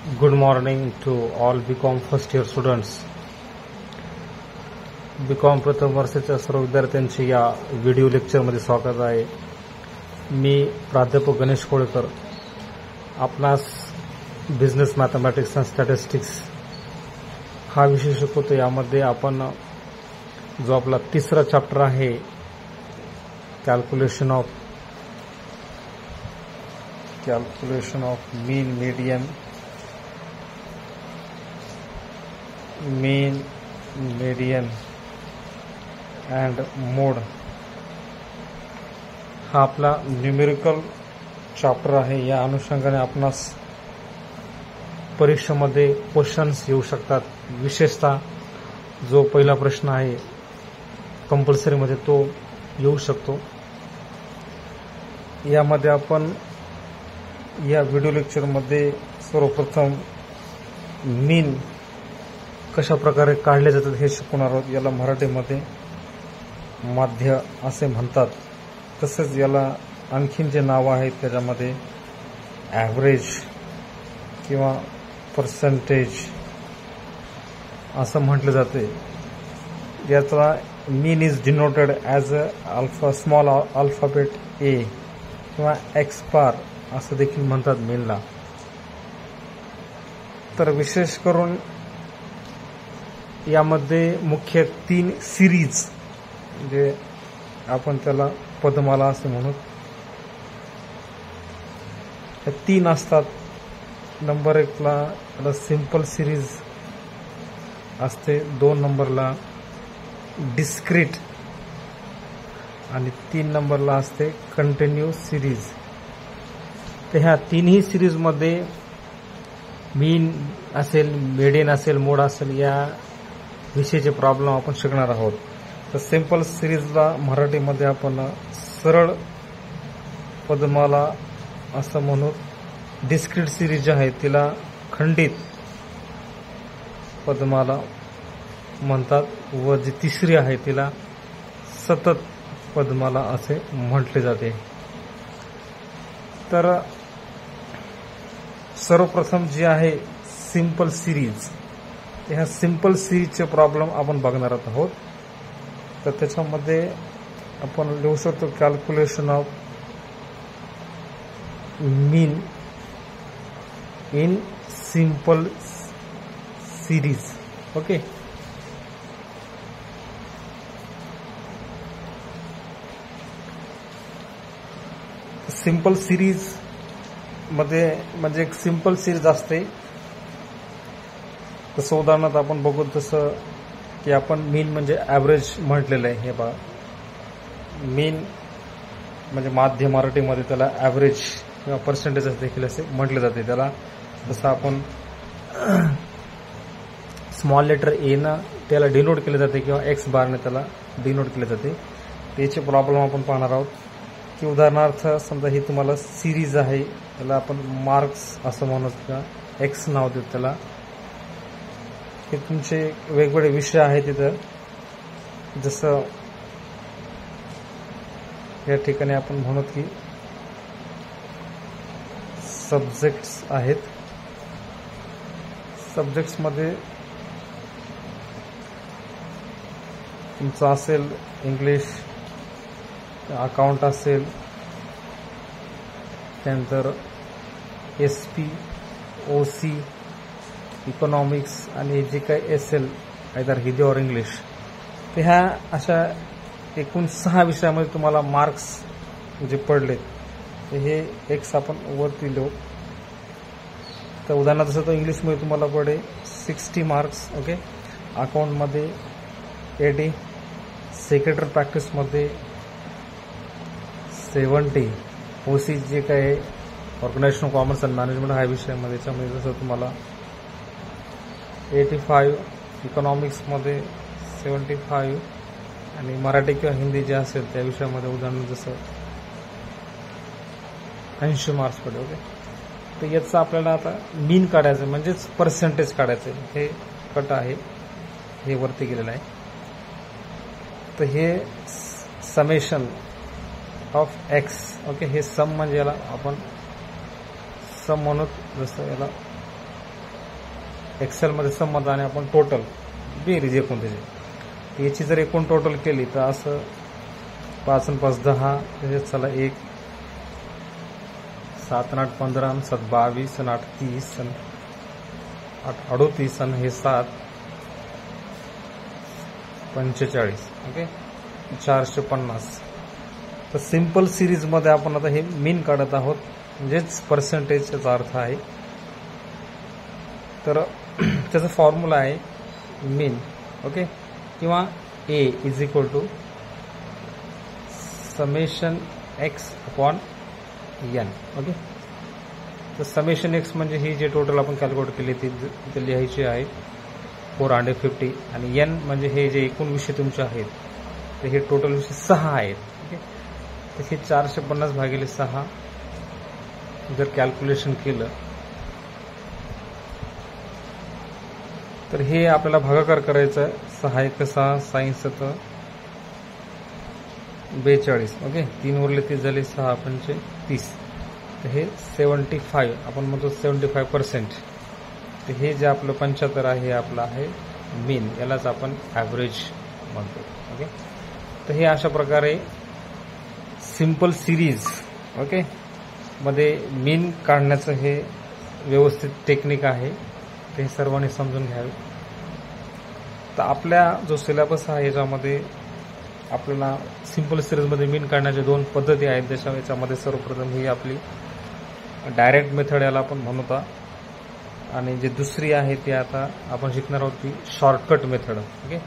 Good morning to all BCom first year students. BCom प्रथम वर्षाच्या सर्व विद्यार्थ्यांचे या व्हिडिओ लेक्चरमध्ये स्वागत आहे. मी प्राध्यापक गणेश कोळेकर आपणास बिझनेस मॅथमॅटिक्स अँड स्टॅटिस्टिक्स हा विषय शिकवतो. यामध्ये आपण जो आपला तिसरा चॅप्टर आहे calculation of mean median and mode हा आपला न्यूमेरिकल चॅप्टर आहे. या अनुषंगाने आपणास परीक्षेमध्ये क्वेश्चन्स येऊ शकतात. विशेषतः जो पहिला प्रश्न आहे कंपल्सरीमध्ये तो येऊ शकतो. यामध्ये आपण या व्हिडिओ लेक्चरमध्ये सर्वप्रथम मीन कशा प्रकारे काढले जातात हे शिकवणार आहोत. याला मराठीमध्ये माध्य असे म्हणतात. तसेच याला आणखीन जे नाव आहेत त्याच्यामध्ये ॲव्हरेज किंवा पर्सेंटेज असं म्हटलं जाते. याचा mean is denoted as a small alphabet A किंवा एक्स बार असं देखील म्हणतात मीनला. तर विशेष करून यामध्ये मुख्य 3 सिरीज म्हणजे आपण त्याला पदमाला असे म्हणू, त्या 3 असतात. नंबर 1 ला सिंपल सिरीज असते, 2 नंबरला डिस्क्रीट आणि 3 नंबरला असते कंटिन्यूस सिरीज. तर ह्या 3ही सिरीजमध्ये मीन असेल, मेडियन असेल, मोड असेल या विषयाचे प्रॉब्लेम आपण शिकणार आहोत. तर सिंपल सिरीजला मराठीमध्ये आपण सरळ पदमाला असं म्हणू. डिस्क्रीट सिरीज जी आहे तिला खंडित पदमाला म्हणतात व जी तिसरी आहे तिला सतत पदमाला असे म्हटले जाते. तर सर्वप्रथम जी आहे सिंपल सिरीज, ह्या सिंपल सिरीजचे प्रॉब्लेम आपण बघणार आहोत. तर त्याच्यामध्ये आपण लिहू शकतो calculation of mean in simple series. Okay, simple series मध्ये म्हणजे एक सिंपल सिरीज असते. तसं उदाहरणार्थ आपण बघू तसं की आपण मीन म्हणजे ॲव्हरेज म्हटलेलं आहे. हे बघा, मीन म्हणजे माध्य मराठीमध्ये त्याला ॲव्हरेज किंवा पर्सेंटेज देखील असे म्हटले जाते. त्याला जसं आपण स्मॉल लेटर ए ना त्याला डिनोट केले जाते किंवा एक्स बारने त्याला डिनोट केले जाते. त्याचे प्रॉब्लेम आपण पाहणार आहोत. की उदाहरणार्थ समजा ही तुम्हाला सिरीज आहे, त्याला आपण मार्क्स असं म्हणत किंवा एक्स नाव देऊ त्याला. हे तुमचे वेगवेगळे विषय आहेत तिथं. जसं या ठिकाणी आपण म्हणू की सब्जेक्ट्स आहेत. सब्जेक्ट्समध्ये तुमचं असेल इंग्लिश, अकाउंट असेल, त्यानंतर SP, OC, इकॉनॉमिक्स आणि जे काही असेल आयदर हिंदी और इंग्लिश. तर ह्या अशा एकूण 6 विषयामध्ये तुम्हाला मार्क्स जे पडले हे एक्स आपण वरती लिहू. तर उदाहरणार्थ तसं तर इंग्लिशमध्ये तुम्हाला पडे 60 मार्क्स. ओके, अकाउंटमध्ये 80, सेक्रेटरी प्रॅक्टिसमध्ये 70, OC जे काय organisation of commerce and management हा विषयामध्ये याच्यामध्ये जसं तुम्हाला 85, इकॉनॉमिक्समध्ये 75 आणि मराठी किंवा हिंदी जे असेल त्या विषयामध्ये उदाहरण जसं 80 मार्क्स पडले. ओके, तर याचं आपल्याला आता मीन काढायचं म्हणजेच पर्सेंटेज काढायचं. हे कट आहे, हे वरती गेलेलं आहे. तर हे समेशन ऑफ एक्स. ओके, हे सम म्हणजे याला आपण सम म्हणू. जसं याला एक्सेलमध्ये संबंध आणि आपण टोटल बेरीज एकूण त्याची याची जर एकूण टोटल केली तर असं 5 आणि 5 10 त्याच्यात चला 1 7 आणि 8 15 आणि 7 22 आणि 8 30 आणि 8 38 आणि हे 7 45 ओके 450. तर सिंपल सिरीजमध्ये आपण आता हे मीन काढत आहोत म्हणजेच पर्सेंटेजचा अर्थ आहे. तर त्याचा फॉर्म्युला आहे मीन ओके किंवा A is equal to summation X upon N okay. तर समेशन एक्स म्हणजे ही जे टोटल आपण कॅल्क्युलेट केली ती लिहायची आहे 450 आणि एन म्हणजे हे जे एकूण विषय तुमचे आहेत तर हे टोटल विषय 6 आहेत ओके. तर हे 450 भागिले 6 जर कॅल्क्युलेशन केलं तर हे आपल्याला भागाकार करायचं आहे. 6 1 6 6 7 42 ओके. 3 उरले 30 झाले 6 पंचे 30. तर हे 75 आपण म्हणतो 75%. तर हे जे आपलं 75 आहे हे आपलं आहे मीन यालाच आपण ॲव्हरेज म्हणतो ओके. तर हे अशा प्रकारे सिंपल सिरीज ओके मध्ये मीन काढण्याचं हे व्यवस्थित टेक्निक आहे. ते सर्वांनी समजून घ्यावे. तर आपल्या जो सिलेबस आहे याच्यामध्ये आपल्याला सिंपल सिरीजमध्ये मीन काढण्याच्या 2 पद्धती आहेत. याच्यामध्ये सर्वप्रथम ही आपली डायरेक्ट मेथड याला आपण म्हणतो आणि जी दुसरी आहे ती आता आपण शिकणार आहोत ती शॉर्टकट मेथड ओके.